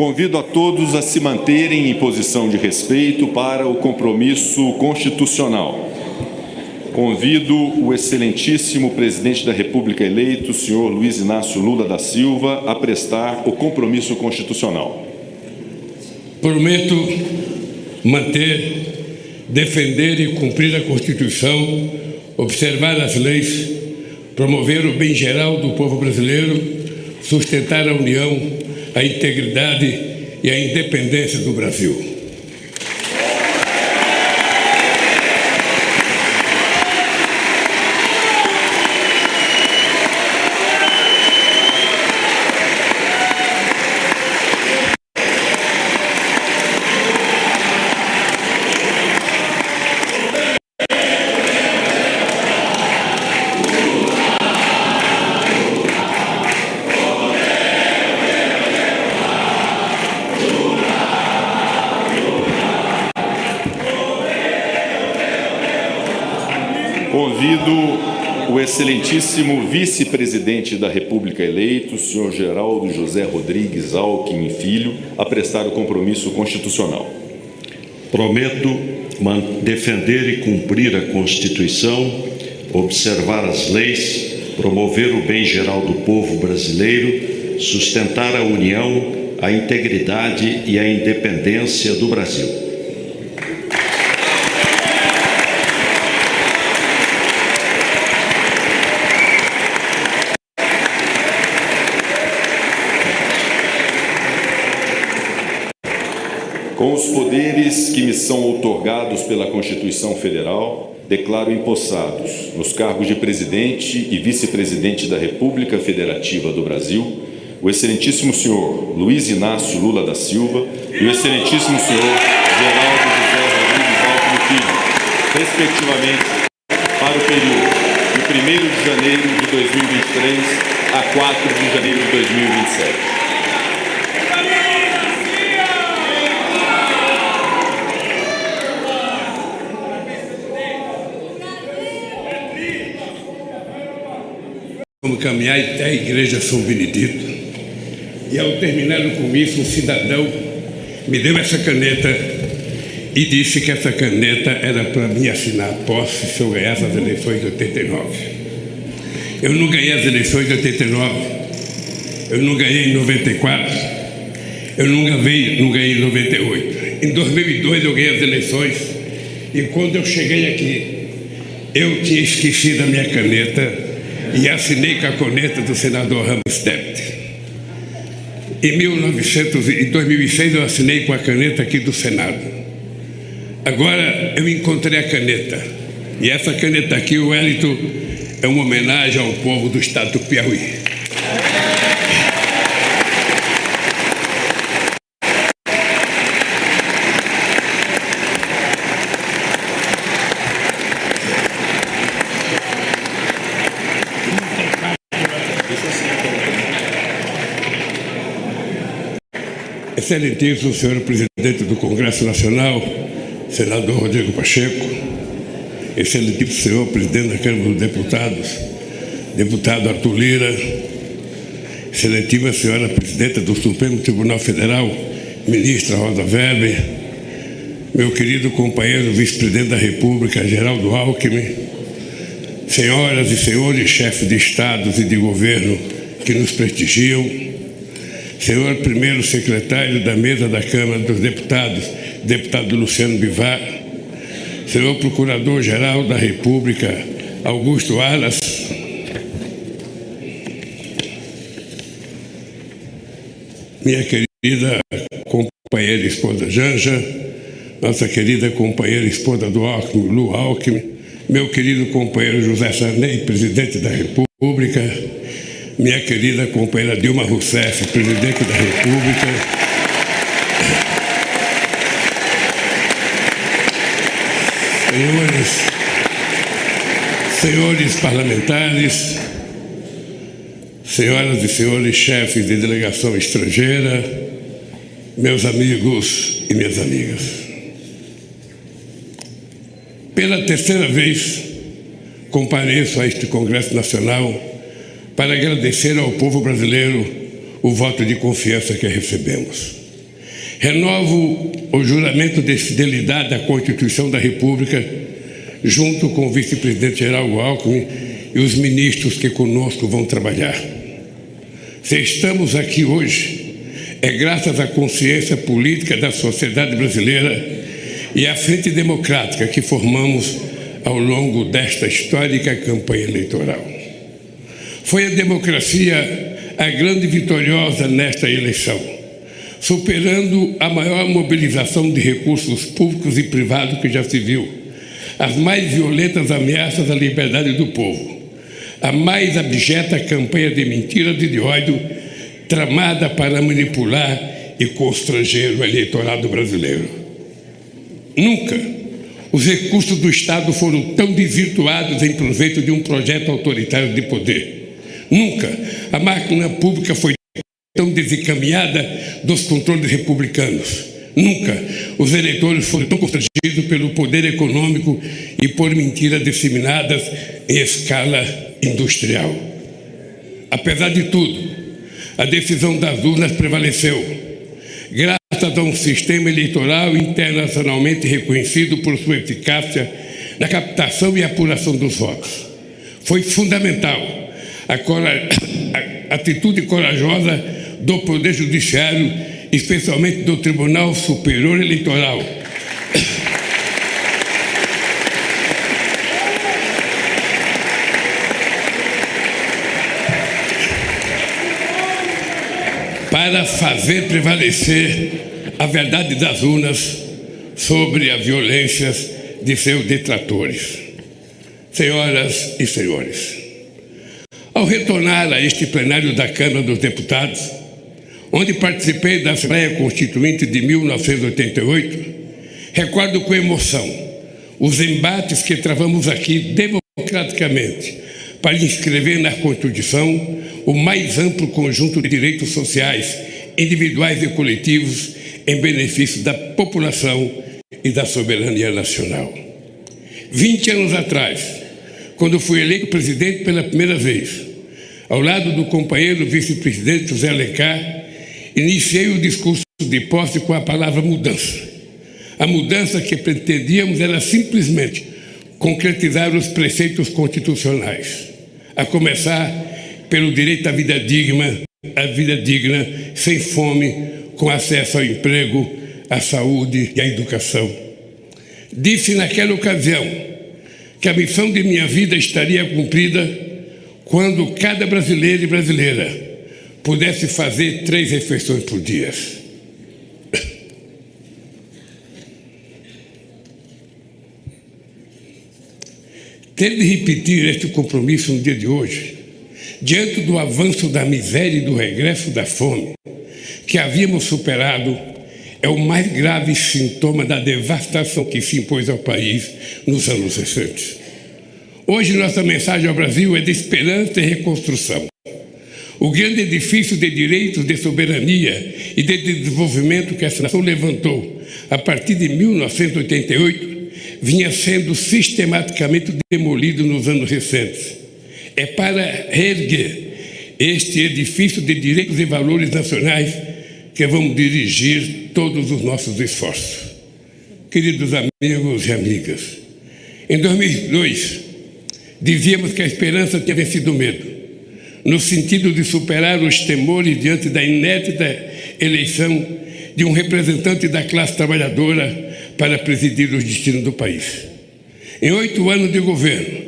Convido a todos a se manterem em posição de respeito para o compromisso constitucional. Convido o excelentíssimo presidente da República eleito, senhor Luiz Inácio Lula da Silva, a prestar o compromisso constitucional. Prometo manter, defender e cumprir a Constituição, observar as leis, promover o bem geral do povo brasileiro, sustentar a união, a integridade e a independência do Brasil. Convido o excelentíssimo vice-presidente da República eleito, senhor Geraldo José Rodrigues Alckmin Filho, a prestar o compromisso constitucional. Prometo defender e cumprir a Constituição, observar as leis, promover o bem geral do povo brasileiro, sustentar a união, a integridade e a independência do Brasil. Com os poderes que me são outorgados pela Constituição Federal, declaro empossados nos cargos de presidente e vice-presidente da República Federativa do Brasil, o excelentíssimo senhor Luiz Inácio Lula da Silva e o excelentíssimo senhor Geraldo José Rodrigues Alckmin Filho, respectivamente, para o período de 1º de janeiro de 2023 a 4 de janeiro de 2027. Vamos caminhar até a Igreja São Benedito. E ao terminar o comício, um cidadão me deu essa caneta e disse que essa caneta era para mim assinar a posse se eu ganhasse as eleições de 89. Eu não ganhei as eleições de 89, eu não ganhei em 94, eu não ganhei em 98. Em 2002 eu ganhei as eleições e quando eu cheguei aqui, eu tinha esquecido a minha caneta e assinei com a caneta do senador Ramos Debit. Em 2006 eu assinei com a caneta aqui do Senado. Agora eu encontrei a caneta. E essa caneta aqui, o Wellington, é uma homenagem ao povo do estado do Piauí. Excelentíssimo senhor presidente do Congresso Nacional, senador Rodrigo Pacheco, excelentíssimo senhor presidente da Câmara dos Deputados, deputado Arthur Lira, excelentíssima senhora presidenta do Supremo Tribunal Federal, ministra Rosa Weber, meu querido companheiro vice-presidente da República, Geraldo Alckmin, senhoras e senhores chefes de estados e de governo que nos prestigiam, senhor primeiro secretário da mesa da Câmara dos Deputados, deputado Luciano Bivar, senhor procurador-geral da República, Augusto Aras, minha querida companheira esposa Janja, nossa querida companheira esposa do Alckmin, Lu Alckmin, meu querido companheiro José Sarney, presidente da República, minha querida companheira Dilma Rousseff, presidente da República, senhores parlamentares, senhoras e senhores chefes de delegação estrangeira, meus amigos e minhas amigas. Pela terceira vez, compareço a este Congresso Nacional para agradecer ao povo brasileiro o voto de confiança que recebemos. Renovo o juramento de fidelidade à Constituição da República, junto com o vice-presidente Geraldo Alckmin e os ministros que conosco vão trabalhar. Se estamos aqui hoje, é graças à consciência política da sociedade brasileira e à frente democrática que formamos ao longo desta histórica campanha eleitoral. Foi a democracia a grande vitoriosa nesta eleição, superando a maior mobilização de recursos públicos e privados que já se viu, as mais violentas ameaças à liberdade do povo, a mais abjeta campanha de mentiras e de ódio tramada para manipular e constranger o eleitorado brasileiro. Nunca os recursos do Estado foram tão desvirtuados em proveito de um projeto autoritário de poder. Nunca a máquina pública foi tão desencaminhada dos controles republicanos. Nunca os eleitores foram tão constrangidos pelo poder econômico e por mentiras disseminadas em escala industrial. Apesar de tudo, a decisão das urnas prevaleceu, graças a um sistema eleitoral internacionalmente reconhecido por sua eficácia na captação e apuração dos votos. Foi fundamental a atitude corajosa do Poder Judiciário, especialmente do Tribunal Superior Eleitoral, para fazer prevalecer a verdade das urnas sobre as violências de seus detratores. Senhoras e senhores, ao retornar a este plenário da Câmara dos Deputados, onde participei da Assembleia Constituinte de 1988, recordo com emoção os embates que travamos aqui democraticamente para inscrever na Constituição o mais amplo conjunto de direitos sociais, individuais e coletivos, em benefício da população e da soberania nacional. 20 anos atrás, quando fui eleito presidente pela primeira vez, ao lado do companheiro vice-presidente José Alencar, iniciei o discurso de posse com a palavra mudança. A mudança que pretendíamos era simplesmente concretizar os preceitos constitucionais, a começar pelo direito à vida digna, sem fome, com acesso ao emprego, à saúde e à educação. Disse naquela ocasião que a missão de minha vida estaria cumprida quando cada brasileiro e brasileira pudesse fazer 3 refeições por dia. Ter de repetir este compromisso no dia de hoje, diante do avanço da miséria e do regresso da fome que havíamos superado, é o mais grave sintoma da devastação que se impôs ao país nos anos recentes. Hoje nossa mensagem ao Brasil é de esperança e reconstrução. O grande edifício de direitos, de soberania e de desenvolvimento que essa nação levantou a partir de 1988 vinha sendo sistematicamente demolido nos anos recentes. É para reerguer este edifício de direitos e valores nacionais que vamos dirigir todos os nossos esforços. Queridos amigos e amigas, em 2002, dizíamos que a esperança tinha vencido o medo, no sentido de superar os temores diante da inédita eleição de um representante da classe trabalhadora para presidir os destinos do país. Em 8 anos de governo,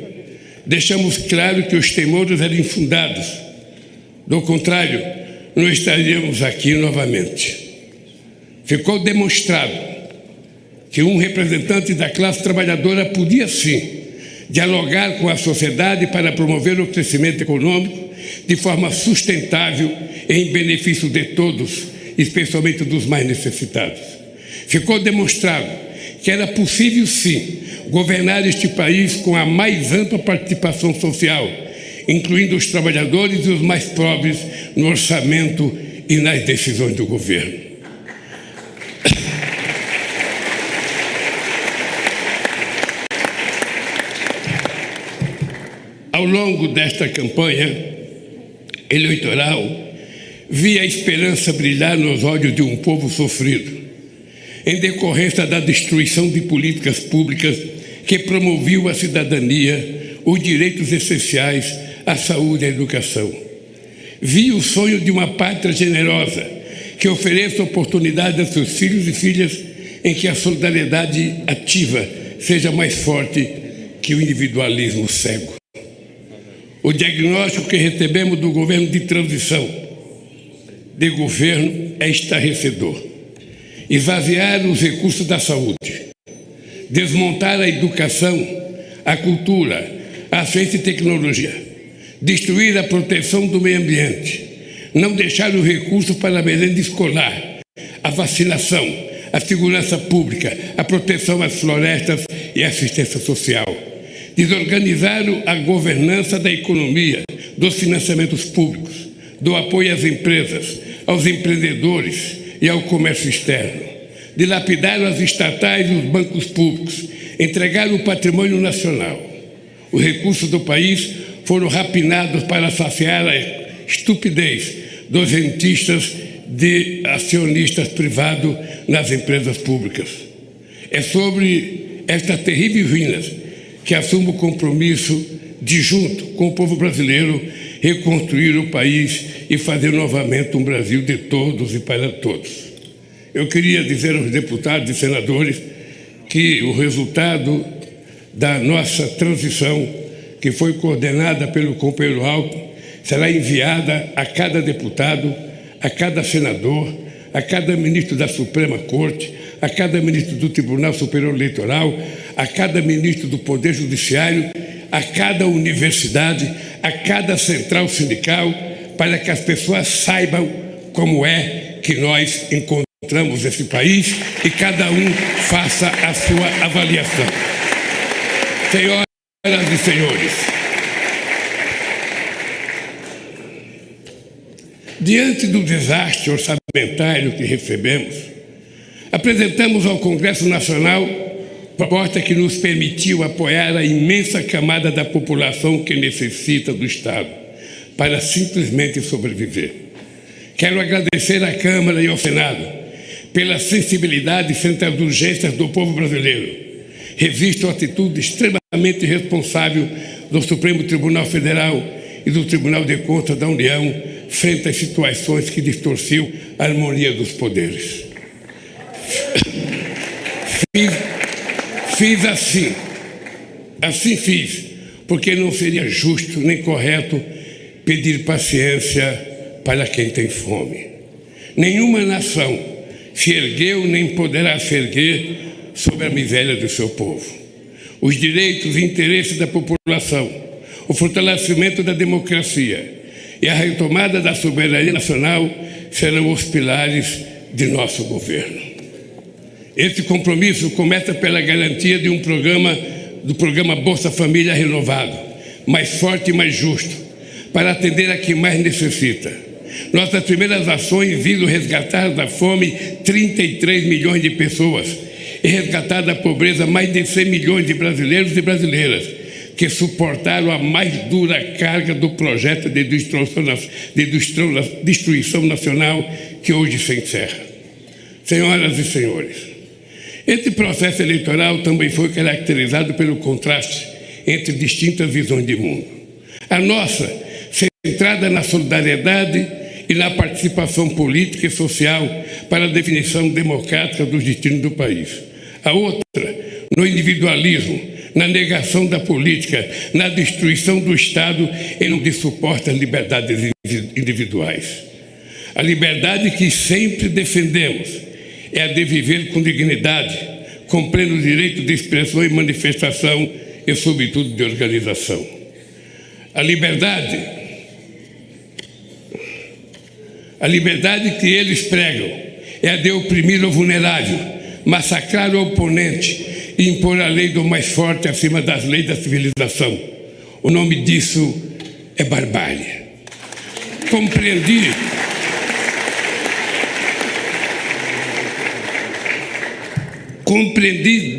deixamos claro que os temores eram infundados. Do contrário, não estaríamos aqui novamente. Ficou demonstrado que um representante da classe trabalhadora podia, sim, dialogar com a sociedade para promover o crescimento econômico de forma sustentável em benefício de todos, especialmente dos mais necessitados. Ficou demonstrado que era possível, sim, governar este país com a mais ampla participação social, incluindo os trabalhadores e os mais pobres no orçamento e nas decisões do governo. Ao longo desta campanha eleitoral, vi a esperança brilhar nos olhos de um povo sofrido, em decorrência da destruição de políticas públicas que promoviam à cidadania os direitos essenciais à saúde e à educação. Vi o sonho de uma pátria generosa que ofereça oportunidade a seus filhos e filhas em que a solidariedade ativa seja mais forte que o individualismo cego. O diagnóstico que recebemos do governo de transição de governo é estarrecedor. Esvaziar os recursos da saúde, desmontar a educação, a cultura, a ciência e tecnologia, destruir a proteção do meio ambiente, não deixar os recursos para a merenda escolar, a vacinação, a segurança pública, a proteção às florestas e a assistência social. Desorganizar a governança da economia, dos financiamentos públicos, do apoio às empresas, aos empreendedores e ao comércio externo. Dilapidar as estatais e os bancos públicos, entregar o patrimônio nacional. Os recursos do país foram rapinados para saciar a estupidez dos rentistas de acionistas privados nas empresas públicas. É sobre estas terríveis ruínas que assumo o compromisso de, junto com o povo brasileiro, reconstruir o país e fazer novamente um Brasil de todos e para todos. Eu queria dizer aos deputados e senadores que o resultado da nossa transição, que foi coordenada pelo companheiro Alckmin, será enviada a cada deputado, a cada senador, a cada ministro da Suprema Corte, a cada ministro do Tribunal Superior Eleitoral, a cada ministro do Poder Judiciário, a cada universidade, a cada central sindical, para que as pessoas saibam como é que nós encontramos esse país e cada um faça a sua avaliação. Senhoras e senhores, diante do desastre orçamentário que recebemos, apresentamos ao Congresso Nacional proposta que nos permitiu apoiar a imensa camada da população que necessita do Estado para simplesmente sobreviver. Quero agradecer à Câmara e ao Senado pela sensibilidade frente às urgências do povo brasileiro. Registro a atitude extremamente responsável do Supremo Tribunal Federal e do Tribunal de Contas da União frente às situações que distorciam a harmonia dos poderes. Fiz assim fiz, porque não seria justo nem correto pedir paciência para quem tem fome. Nenhuma nação se ergueu nem poderá se erguer sobre a miséria do seu povo. Os direitos e interesses da população, o fortalecimento da democracia e a retomada da soberania nacional serão os pilares de nosso governo. Esse compromisso começa pela garantia de do programa Bolsa Família renovado, mais forte e mais justo, para atender a quem mais necessita. Nossas primeiras ações visam resgatar da fome 33 milhões de pessoas e resgatar da pobreza mais de 100 milhões de brasileiros e brasileiras que suportaram a mais dura carga do projeto de destruição nacional que hoje se encerra. Senhoras e senhores, esse processo eleitoral também foi caracterizado pelo contraste entre distintas visões de mundo. A nossa, centrada na solidariedade e na participação política e social para a definição democrática dos destinos do país. A outra, no individualismo, na negação da política, na destruição do Estado e no que suporta as liberdades individuais. A liberdade que sempre defendemos é a de viver com dignidade, com pleno direito de expressão e manifestação e, sobretudo, de organização. A liberdade que eles pregam é a de oprimir o vulnerável, massacrar o oponente e impor a lei do mais forte acima das leis da civilização. O nome disso é barbárie. Compreendi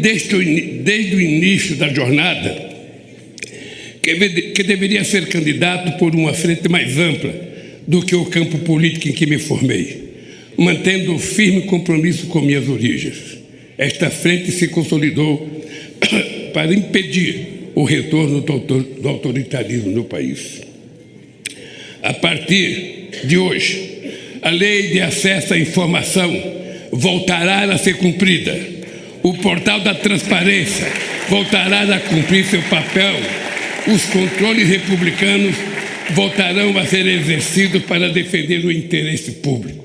desde o início da jornada que deveria ser candidato por uma frente mais ampla do que o campo político em que me formei. mantendo o firme compromisso com minhas origens. Esta frente se consolidou para impedir o retorno do autoritarismo no país. A partir de hoje, a Lei de Acesso à Informação voltará a ser cumprida. O Portal da Transparência voltará a cumprir seu papel. Os controles republicanos voltarão a ser exercidos para defender o interesse público.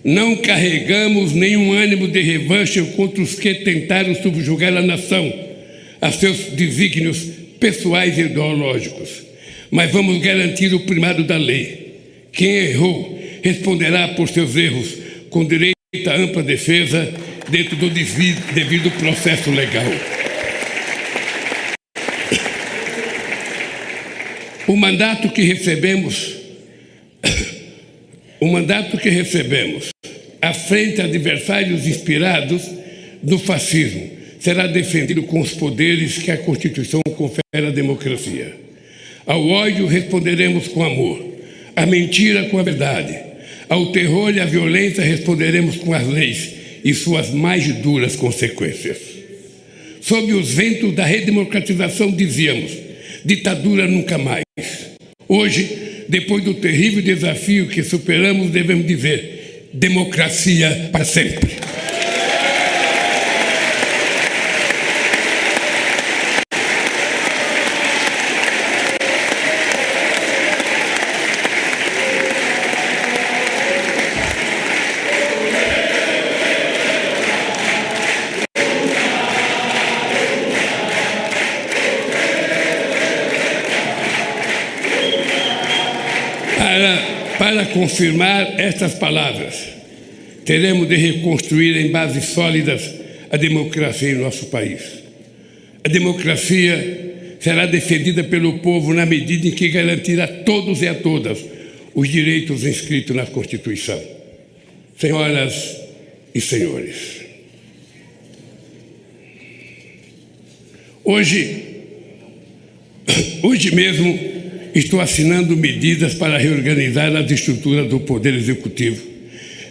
Não carregamos nenhum ânimo de revanche contra os que tentaram subjugar a nação a seus desígnios pessoais e ideológicos, mas vamos garantir o primado da lei. Quem errou responderá por seus erros com direito à ampla defesa dentro do devido processo legal. O mandato que recebemos à frente a adversários inspirados no fascismo será defendido com os poderes que a Constituição confere à democracia. Ao ódio responderemos com amor, à mentira com a verdade, ao terror e à violência responderemos com as leis e suas mais duras consequências. Sob os ventos da redemocratização dizíamos: ditadura nunca mais. Hoje, depois do terrível desafio que superamos, devemos dizer: democracia para sempre. Para confirmar estas palavras, teremos de reconstruir em bases sólidas a democracia em nosso país. A democracia será defendida pelo povo na medida em que garantir a todos e a todas os direitos inscritos na Constituição. Senhoras e senhores, hoje mesmo estou assinando medidas para reorganizar as estruturas do Poder Executivo,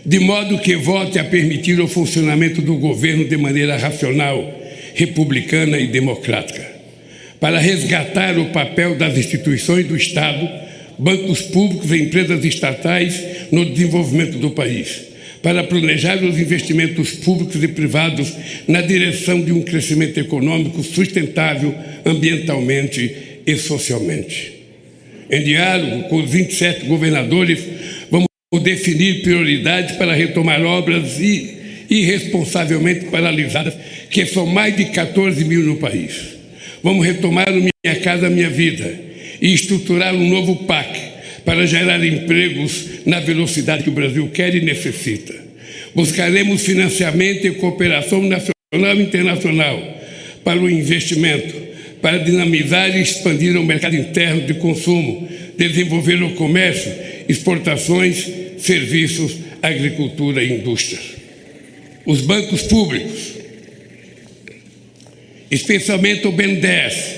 de modo que volte a permitir o funcionamento do governo de maneira racional, republicana e democrática, para resgatar o papel das instituições do Estado, bancos públicos e empresas estatais no desenvolvimento do país, para planejar os investimentos públicos e privados na direção de um crescimento econômico sustentável ambientalmente e socialmente. Em diálogo com os 27 governadores, vamos definir prioridades para retomar obras irresponsavelmente paralisadas, que são mais de 14 mil no país. Vamos retomar o Minha Casa Minha Vida e estruturar um novo PAC para gerar empregos na velocidade que o Brasil quer e necessita. Buscaremos financiamento e cooperação nacional e internacional para o investimento, para dinamizar e expandir o mercado interno de consumo, desenvolver o comércio, exportações, serviços, agricultura e indústria. Os bancos públicos, especialmente o BNDES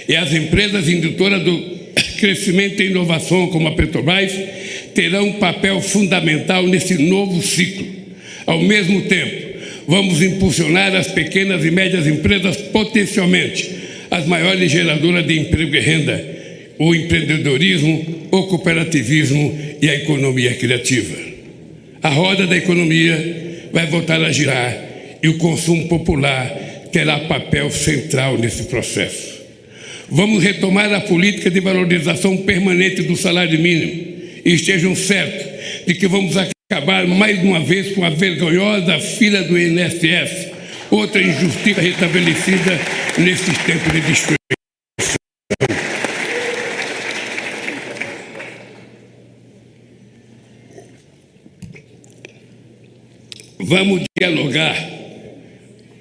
e as empresas indutoras do crescimento e inovação, como a Petrobras, terão um papel fundamental nesse novo ciclo. Ao mesmo tempo, vamos impulsionar as pequenas e médias empresas potencialmente as maiores geradoras de emprego e renda, o empreendedorismo, o cooperativismo e a economia criativa. A roda da economia vai voltar a girar e o consumo popular terá papel central nesse processo. Vamos retomar a política de valorização permanente do salário mínimo e estejam certos de que vamos acabar mais uma vez com a vergonhosa fila do INSS, outra injustiça restabelecida nesses tempos de destruição. Vamos dialogar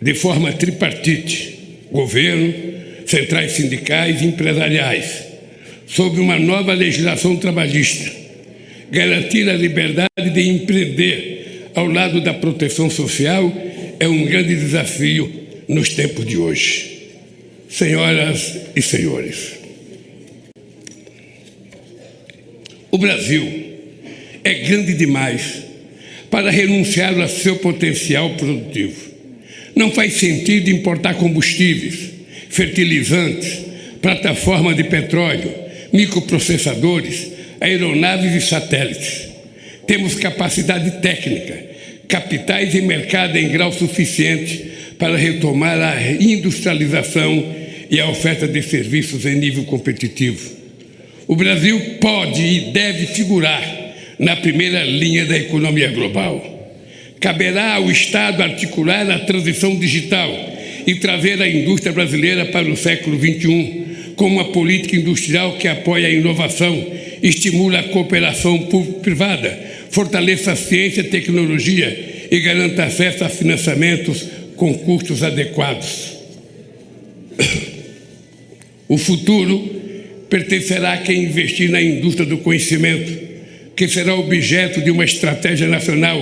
de forma tripartite, governo, centrais sindicais e empresariais, sobre uma nova legislação trabalhista, garantir a liberdade de empreender ao lado da proteção social é um grande desafio nos tempos de hoje. Senhoras e senhores, o Brasil é grande demais para renunciar ao seu potencial produtivo. Não faz sentido importar combustíveis, fertilizantes, plataformas de petróleo, microprocessadores, aeronaves e satélites. Temos capacidade técnica, capitais e mercado em grau suficiente para retomar a industrialização e a oferta de serviços em nível competitivo. O Brasil pode e deve figurar na primeira linha da economia global. Caberá ao Estado articular a transição digital e trazer a indústria brasileira para o século XXI, com uma política industrial que apoia a inovação, estimula a cooperação público-privada, fortaleça a ciência e tecnologia e garanta acesso a financiamentos com custos adequados. O futuro pertencerá a quem investir na indústria do conhecimento, que será objeto de uma estratégia nacional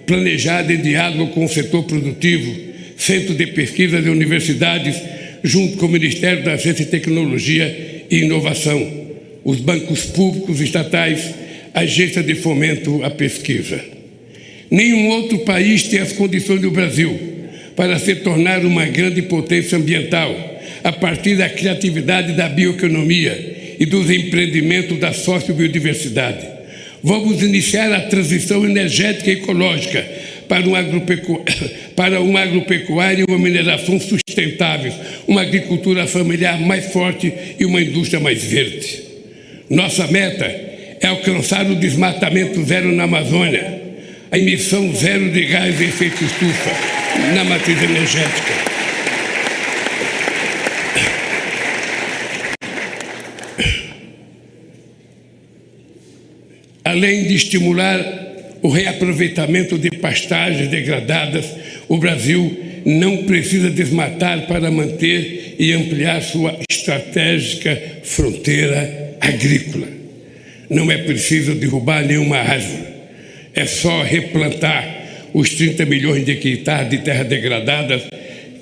planejada em diálogo com o setor produtivo, centro de pesquisas e universidades, junto com o Ministério da Ciência e Tecnologia e Inovação, os bancos públicos estatais, agências de fomento à pesquisa. Nenhum outro país tem as condições do Brasil para se tornar uma grande potência ambiental, a partir da criatividade da bioeconomia e dos empreendimentos da sociobiodiversidade. Vamos iniciar a transição energética e ecológica para uma agropecuária e uma mineração sustentáveis, uma agricultura familiar mais forte e uma indústria mais verde. Nossa meta é alcançar o desmatamento zero na Amazônia, a emissão zero de gás de efeito estufa na matriz energética. Além de estimular o reaproveitamento de pastagens degradadas, o Brasil não precisa desmatar para manter e ampliar sua estratégica fronteira agrícola. Não é preciso derrubar nenhuma árvore. É só replantar os 30 milhões de hectares de terra degradada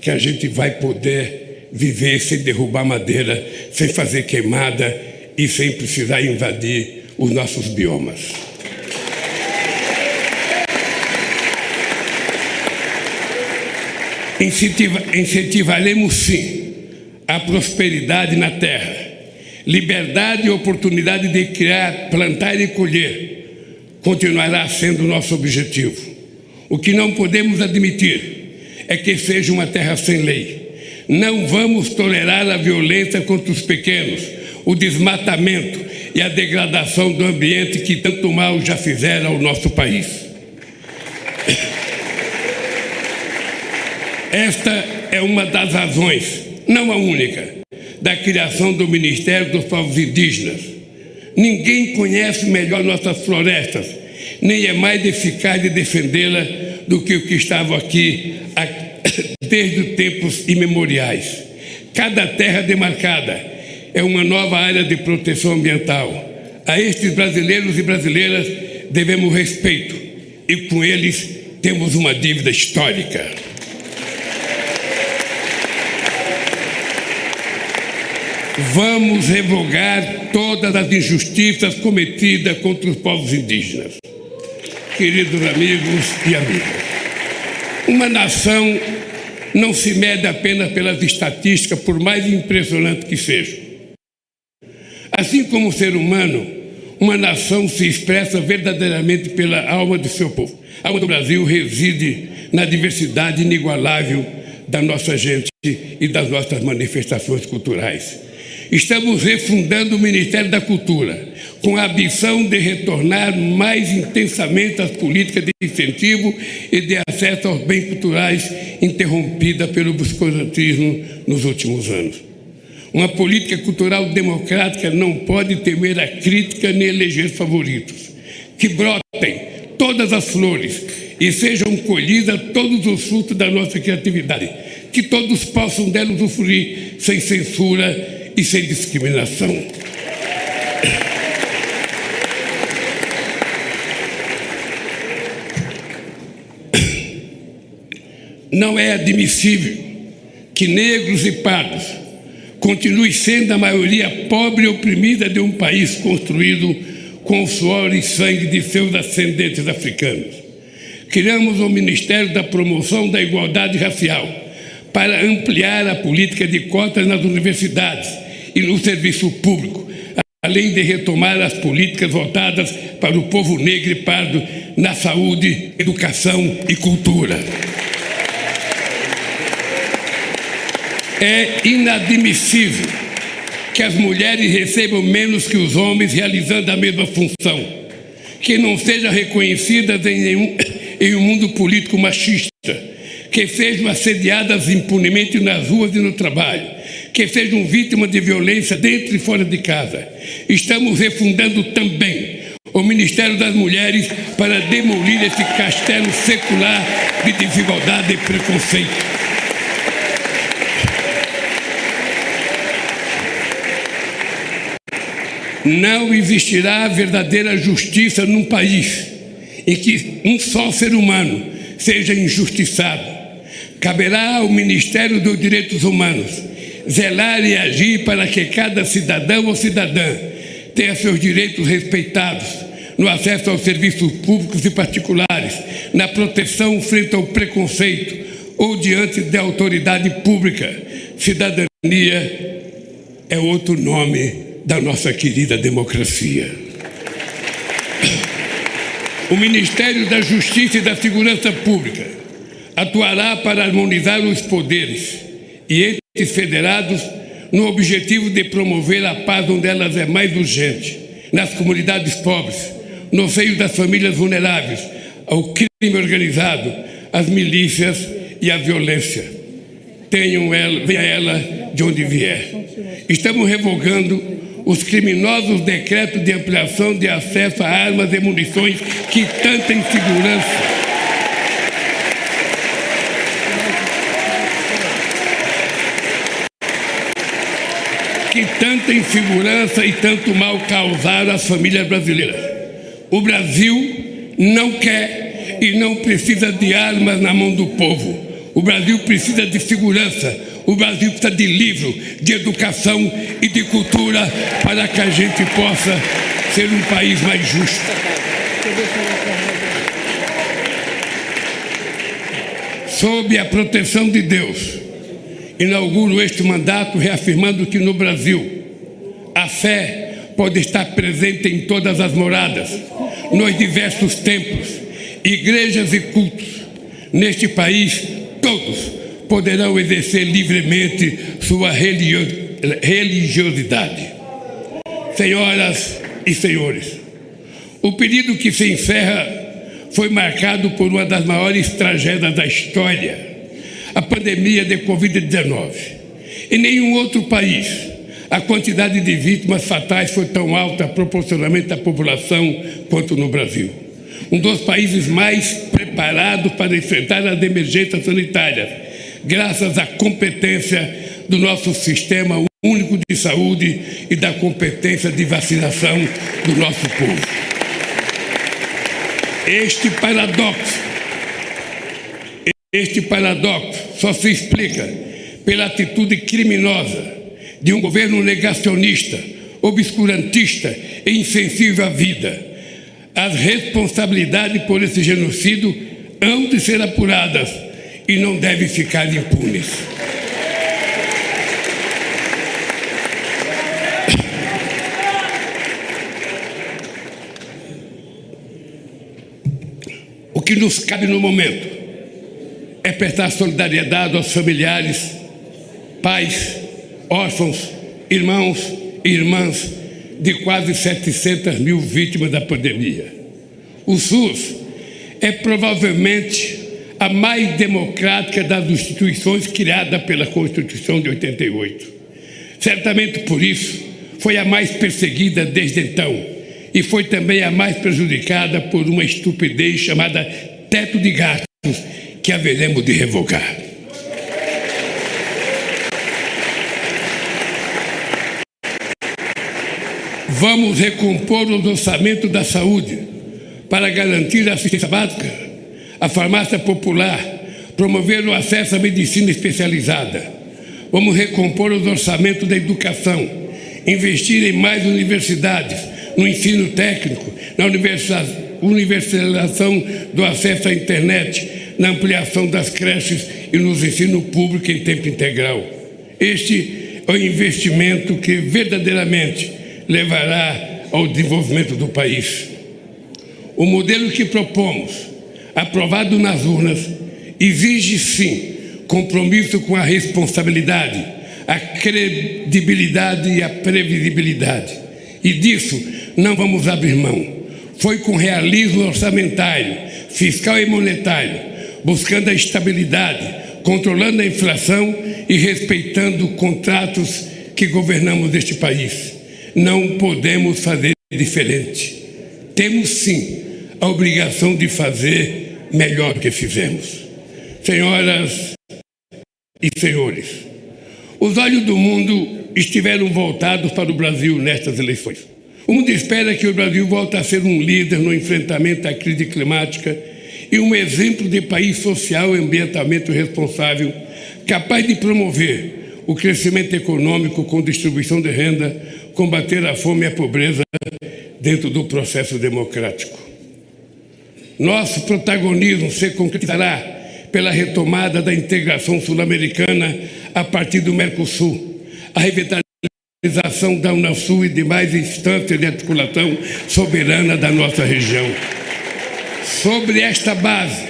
que a gente vai poder viver sem derrubar madeira, sem fazer queimada e sem precisar invadir os nossos biomas. Incentivaremos, sim, a prosperidade na terra, liberdade e oportunidade de criar, plantar e colher continuará sendo nosso objetivo. O que não podemos admitir é que seja uma terra sem lei. Não vamos tolerar a violência contra os pequenos, o desmatamento e a degradação do ambiente que tanto mal já fizeram ao nosso país. Esta é uma das razões, não a única, da criação do Ministério dos Povos Indígenas. Ninguém conhece melhor nossas florestas, nem é mais eficaz de defendê-la do que o que estava aqui desde tempos imemoriais. Cada terra demarcada é uma nova área de proteção ambiental. A estes brasileiros e brasileiras devemos respeito e com eles temos uma dívida histórica. Vamos revogar todas as injustiças cometidas contra os povos indígenas. Queridos amigos e amigas, uma nação não se mede apenas pelas estatísticas, por mais impressionante que seja. Assim como o ser humano, uma nação se expressa verdadeiramente pela alma do seu povo. A alma do Brasil reside na diversidade inigualável da nossa gente e das nossas manifestações culturais. Estamos refundando o Ministério da Cultura, com a ambição de retornar mais intensamente às políticas de incentivo e de acesso aos bens culturais interrompida pelo obscurantismo nos últimos anos. Uma política cultural democrática não pode temer a crítica nem eleger favoritos. Que brotem todas as flores e sejam colhidas todos os frutos da nossa criatividade. Que todos possam dela usufruir sem censura e sem discriminação. Não é admissível que negros e pardos continuem sendo a maioria pobre e oprimida de um país construído com o suor e sangue de seus ascendentes africanos. criamos o Ministério da Promoção da Igualdade Racial para ampliar a política de cotas nas universidades e no serviço público, além de retomar as políticas voltadas para o povo negro e pardo na saúde, educação e cultura. É inadmissível que as mulheres recebam menos que os homens realizando a mesma função, que não sejam reconhecidas em um mundo político machista, que sejam assediadas impunemente nas ruas e no trabalho, que sejam vítimas de violência dentro e fora de casa. Estamos refundando também o Ministério das Mulheres para demolir esse castelo secular de desigualdade e preconceito. Não existirá verdadeira justiça num país em que um só ser humano seja injustiçado. Caberá ao Ministério dos Direitos Humanos zelar e agir para que cada cidadão ou cidadã tenha seus direitos respeitados no acesso aos serviços públicos e particulares, na proteção frente ao preconceito ou diante da autoridade pública. Cidadania é outro nome da nossa querida democracia. O Ministério da Justiça e da Segurança Pública atuará para harmonizar os poderes e entes federados no objetivo de promover a paz onde elas é mais urgente, nas comunidades pobres, no seio das famílias vulneráveis, ao crime organizado, às milícias e à violência. Venha ela de onde vier. Estamos revogando os criminosos decretos de ampliação de acesso a armas e munições que tanta insegurança e tanto mal causaram às famílias brasileiras. O Brasil não quer e não precisa de armas na mão do povo. O Brasil precisa de segurança. O Brasil precisa de livro, de educação e de cultura para que a gente possa ser um país mais justo. Sob a proteção de Deus, inauguro este mandato reafirmando que no Brasil a fé pode estar presente em todas as moradas, nos diversos templos, igrejas e cultos. Neste país, todos poderão exercer livremente sua religiosidade. Senhoras e senhores, o período que se encerra foi marcado por uma das maiores tragédias da história, a pandemia de Covid-19. Em nenhum outro país a quantidade de vítimas fatais foi tão alta proporcionalmente à população quanto no Brasil. Um dos países mais preparados para enfrentar as emergências sanitárias, graças à competência do nosso Sistema Único de Saúde e da competência de vacinação do nosso povo. Este paradoxo só se explica pela atitude criminosa de um governo negacionista, obscurantista e insensível à vida. As responsabilidades por esse genocídio hão de ser apuradas e não devem ficar impunes. O que nos cabe no momento é prestar solidariedade aos familiares, pais, órfãos, irmãos e irmãs de quase 700 mil vítimas da pandemia. O SUS é provavelmente a mais democrática das instituições criada pela Constituição de 88. Certamente por isso foi a mais perseguida desde então e foi também a mais prejudicada por uma estupidez chamada teto de gastos que haveremos de revogar. Vamos recompor os orçamentos da saúde para garantir a assistência básica, a farmácia popular, promover o acesso à medicina especializada. Vamos recompor os orçamentos da educação, investir em mais universidades, no ensino técnico, universalização do acesso à internet, na ampliação das creches e nos ensino público em tempo integral. Este é o investimento que verdadeiramente levará ao desenvolvimento do país. O modelo que propomos, aprovado nas urnas, exige sim compromisso com a responsabilidade, a credibilidade e a previsibilidade. E disso não vamos abrir mão. Foi com realismo orçamentário, fiscal e monetário, buscando a estabilidade, controlando a inflação e respeitando contratos que governamos este país. Não podemos fazer diferente. Temos sim a obrigação de fazer melhor do que fizemos. Senhoras e senhores, os olhos do mundo estiveram voltados para o Brasil nestas eleições. O mundo espera que o Brasil volte a ser um líder no enfrentamento à crise climática e um exemplo de país social e ambientalmente responsável, capaz de promover o crescimento econômico com distribuição de renda, combater a fome e a pobreza dentro do processo democrático. Nosso protagonismo se concretizará pela retomada da integração sul-americana a partir do Mercosul, a revitalização da Unasul e demais instâncias de articulação soberana da nossa região. Sobre esta base,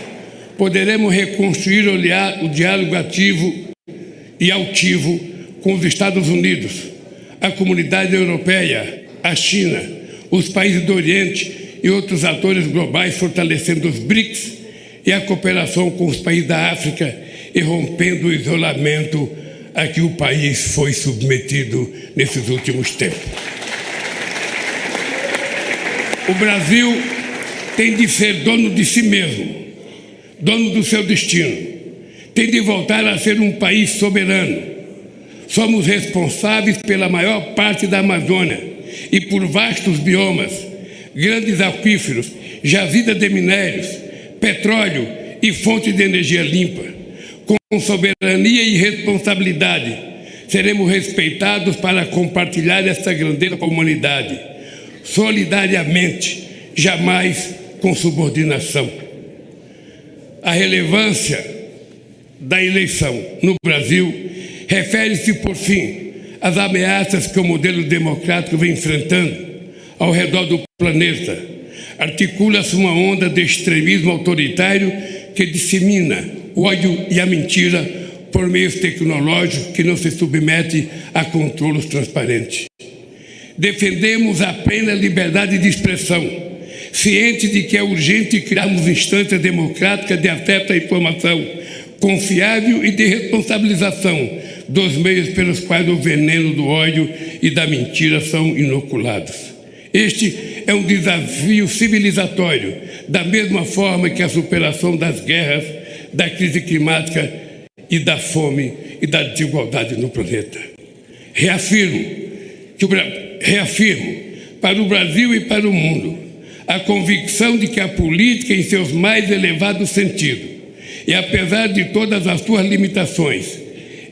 poderemos reconstruir o diálogo ativo e altivo com os Estados Unidos, a comunidade europeia, a China, os países do Oriente e outros atores globais, fortalecendo os BRICS e a cooperação com os países da África e rompendo o isolamento a que o país foi submetido nesses últimos tempos. O Brasil tem de ser dono de si mesmo, dono do seu destino, tem de voltar a ser um país soberano. Somos responsáveis pela maior parte da Amazônia e por vastos biomas, grandes aquíferos, jazidas de minérios, petróleo e fontes de energia limpa. Com soberania e responsabilidade, seremos respeitados para compartilhar essa grandeza com a humanidade, solidariamente, jamais com subordinação. A relevância da eleição no Brasil refere-se, por fim, às ameaças que o modelo democrático vem enfrentando ao redor do planeta. Articula-se uma onda de extremismo autoritário que dissemina o ódio e a mentira por meios tecnológicos que não se submete a controles transparentes. Defendemos a plena liberdade de expressão, cientes de que é urgente criarmos instâncias democráticas de acesso à informação confiável e de responsabilização dos meios pelos quais o veneno do ódio e da mentira são inoculados. Este é um desafio civilizatório, da mesma forma que a superação das guerras, da crise climática e da fome e da desigualdade no planeta. Reafirmo para o Brasil e para o mundo a convicção de que a política, em seus mais elevados sentidos, e apesar de todas as suas limitações,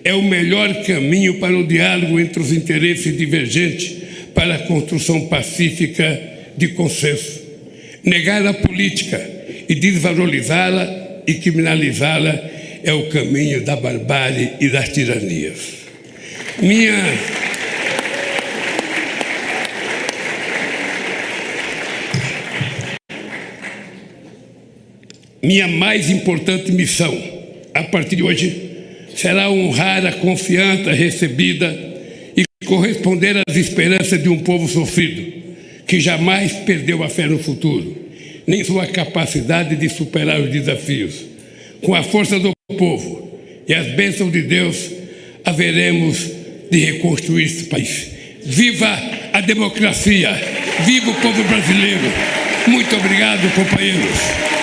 é o melhor caminho para o diálogo entre os interesses divergentes para a construção pacífica de consenso. Negar a política e desvalorizá-la e criminalizá-la é o caminho da barbárie e das tiranias. Minha mais importante missão, a partir de hoje, será honrar a confiança recebida e corresponder às esperanças de um povo sofrido, que jamais perdeu a fé no futuro, nem sua capacidade de superar os desafios. Com a força do povo e as bênçãos de Deus, haveremos de reconstruir esse país. Viva a democracia! Viva o povo brasileiro! Muito obrigado, companheiros!